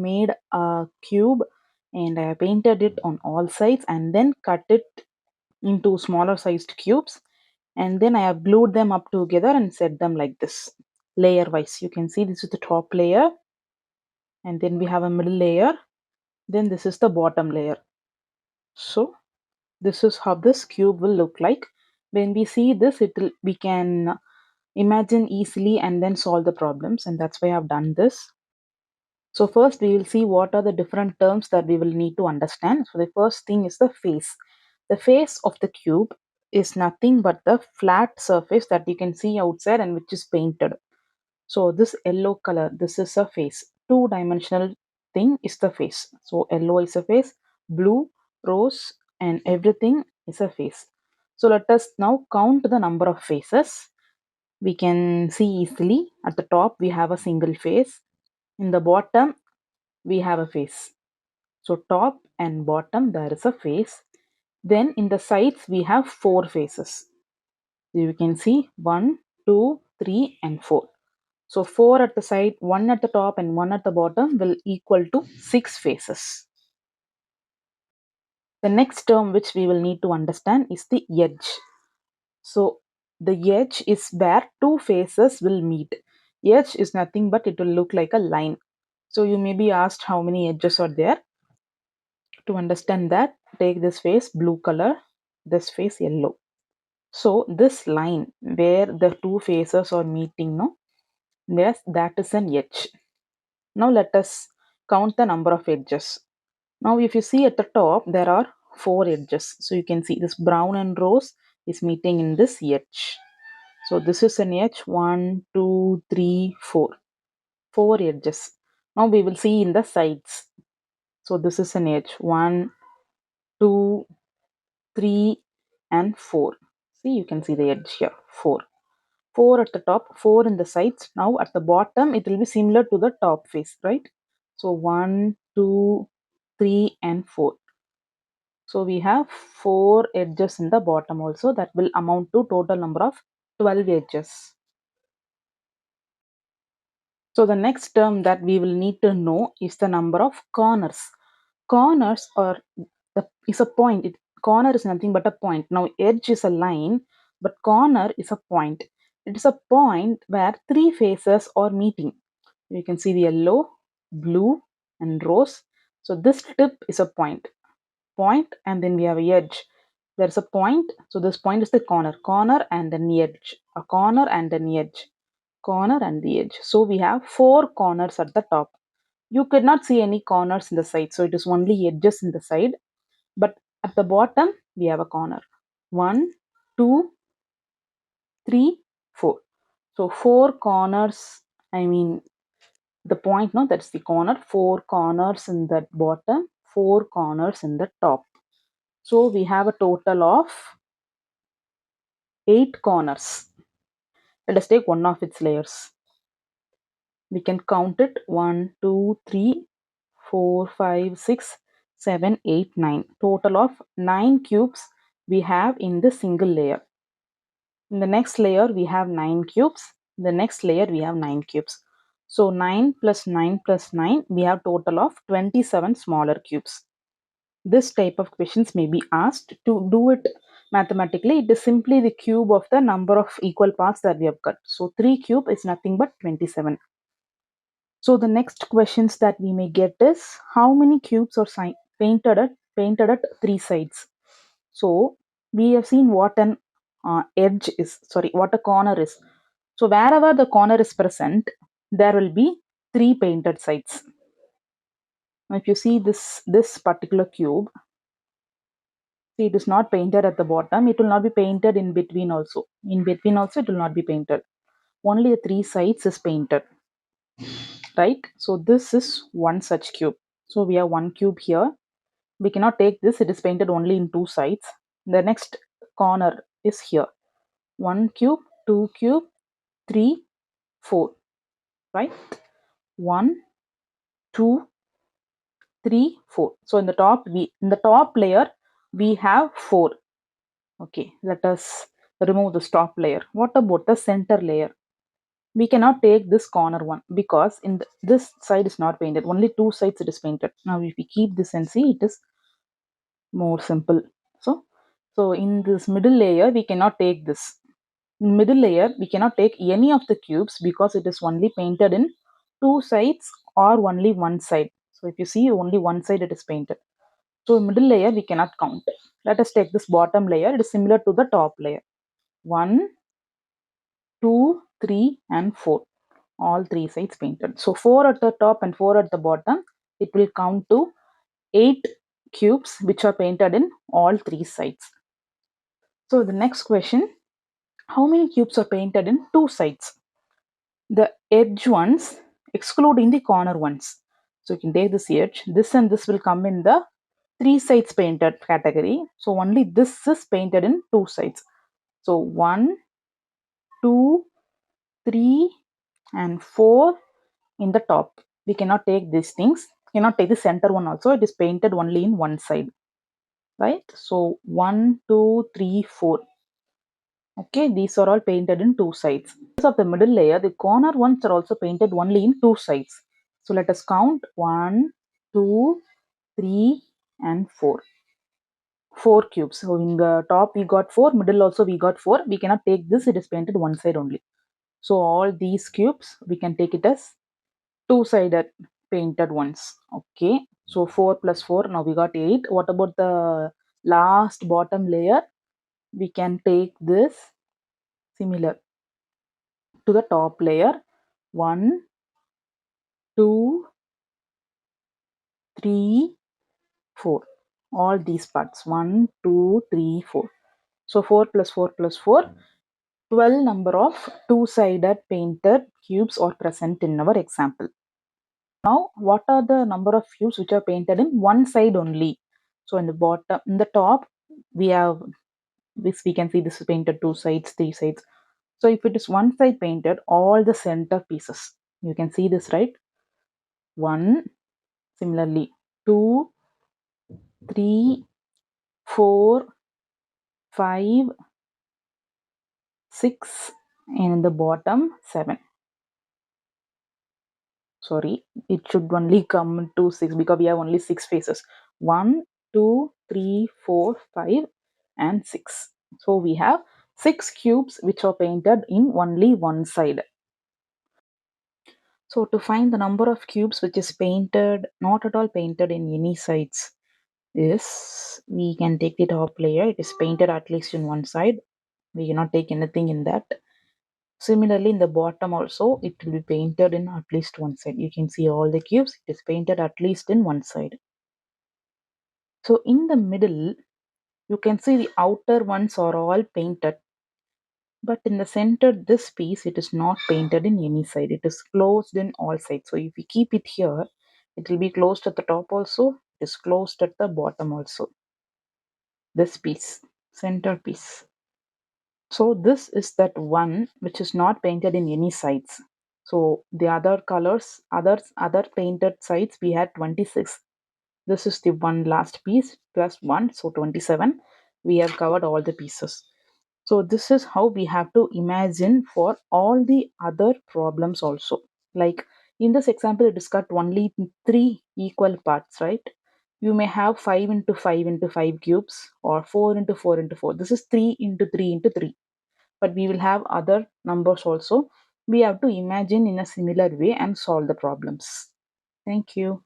made a cube and I have painted it on all sides and then cut it into smaller sized cubes, and then I have glued them up together and set them like this layer wise. You can see this is the top layer, and then we have a middle layer, then this is the bottom layer. So this is how this cube will look like. When we see this, we can imagine easily and then solve the problems, and that's why I've done this. So first we will see what are the different terms that we will need to understand. So the first thing is the face. The face of the cube is nothing but the flat surface that you can see outside and which is painted. So this yellow color, this is a face. Two-dimensional thing is the face. So yellow is a face, blue, rose, and everything is a face. So let us now count the number of faces. We can see easily at the top we have a single face. In the bottom we have a face. So top and bottom there is a face. Then in the sides we have four faces. You can see 1, 2, 3 and 4. So 4 at the side, 1 at the top and 1 at the bottom will equal to 6 faces. The next term which we will need to understand is the edge. So the edge is where two faces will meet. Edge is nothing but it will look like a line. So you may be asked how many edges are there. To understand that, take this face blue color, this face yellow. So this line where the two faces are meeting, no? Yes, that is an edge. Now let us count the number of edges. Now if you see at the top, there are 4 edges. So you can see this brown and rose is meeting in this edge. So this is an edge, 1, 2, 3, 4. 4 edges. Now we will see in the sides. So this is an edge, 1, 2, 3 and 4. See, you can see the edge here, 4. 4 at the top, 4 in the sides. Now at the bottom, it will be similar to the top face, right? So 1, 2, 3 and 4. So we have 4 edges in the bottom also. That will amount to total number of 12 edges. So the next term that we will need to know is the number of corners. Corners is a point. Corner is nothing but a point. Now edge is a line, but corner is a point. It is a point where 3 faces are meeting. You can see the yellow, blue and rose. So this tip is a point. Point and then we have a edge. There's a point. So this point is the corner. Corner and then edge. A corner and an edge. Corner and the edge. So we have 4 corners at the top. You could not see any corners in the side. So it is only edges in the side. But at the bottom, we have a corner. 1, 2, 3, 4. So 4 corners, I mean the point, no, that's the corner. 4 corners in the bottom, 4 corners in the top. So we have a total of 8 corners. Let us take one of its layers. We can count it 1, 2, 3, 4, 5, 6, 7, 8, 9. Total of 9 cubes we have in the single layer. In the next layer, we have 9 cubes. In the next layer, we have 9 cubes. So 9 plus 9 plus 9, we have total of 27 smaller cubes. This type of questions may be asked. To do it mathematically, it is simply the cube of the number of equal parts that we have cut. So 3 cube is nothing but 27. So the next questions that we may get is how many cubes are painted at 3 sides. So we have seen what an edge is, what a corner is. So wherever the corner is present, there will be 3 painted sides. Now if you see this particular cube, see it is not painted at the bottom. It will not be painted in between also. In between also it will not be painted. Only the 3 sides is painted. Right? So this is one such cube. So we have one cube here. We cannot take this. It is painted only in 2 sides. The next corner is here. 1 cube, 2 cube, 3, 4. Right? 1, 2, 3, 4. So in the top layer we have 4. Okay, let us remove this top layer. What about the center layer? We cannot take this corner one because this side is not painted. Only two sides it is painted. Now if we keep this and see, it is more simple. So in this middle layer, we cannot take this. In middle layer, we cannot take any of the cubes because it is only painted in two sides or only one side. So if you see only one side it is painted. So middle layer we cannot count. Let us take this bottom layer. It is similar to the top layer. 1, 2, 3 and 4. All three sides painted. So 4 at the top and 4 at the bottom. It will count to 8 cubes which are painted in all three sides. So the next question, how many cubes are painted in two sides? The edge ones excluding the corner ones. So you can take this edge. This and this will come in the three sides painted category. So only this is painted in two sides. So 1, 2, 3 and 4 in the top. We cannot take these things. Cannot take the center one also. It is painted only in one side. Right? So 1, 2, 3, 4. Okay, these are all painted in two sides. Because of the middle layer, the corner ones are also painted only in two sides. So let us count 1, 2, 3 and 4. 4 cubes. So in the top we got 4, middle also we got 4. We cannot take this, it is painted one side only. So all these cubes we can take it as two-sided painted ones. Okay, so 4 plus 4, now we got 8. What about the last bottom layer? We can take this similar to the top layer. 1, 2, 3, 4. All these parts. 1, 2, 3, 4. So 4 plus 4 plus 4. 12 number of two-sided painted cubes are present in our example. Now, what are the number of cubes which are painted in one side only? So in the bottom, in the top, we have this. We can see this is painted two sides, three sides. So if it is one side painted, all the center pieces. You can see this, right? 1, similarly 2, 3, 4, 5, 6, and in the bottom 7. Sorry, it should only come to 6 because we have only 6 faces. 1, 2, 3, 4, 5 and 6. So we have 6 cubes which are painted in only one side. So to find the number of cubes which is painted, not at all painted in any sides, is we can take the top layer. It is painted at least in one side. We cannot take anything in that. Similarly, in the bottom also, it will be painted in at least one side. You can see all the cubes, it is painted at least in one side. So in the middle, you can see the outer ones are all painted. But in the center, this piece, it is not painted in any side. It is closed in all sides. So if we keep it here, it will be closed at the top also. It is closed at the bottom also. This piece, center piece. So this is that one which is not painted in any sides. So the other colors, other painted sides, we had 26. This is the one last piece plus 1, so 27. We have covered all the pieces. So this is how we have to imagine for all the other problems also. Like in this example, it is got only 3 equal parts, right? You may have 5 into 5 into 5 cubes or 4 into 4 into 4. This is 3 into 3 into 3. But we will have other numbers also. We have to imagine in a similar way and solve the problems. Thank you.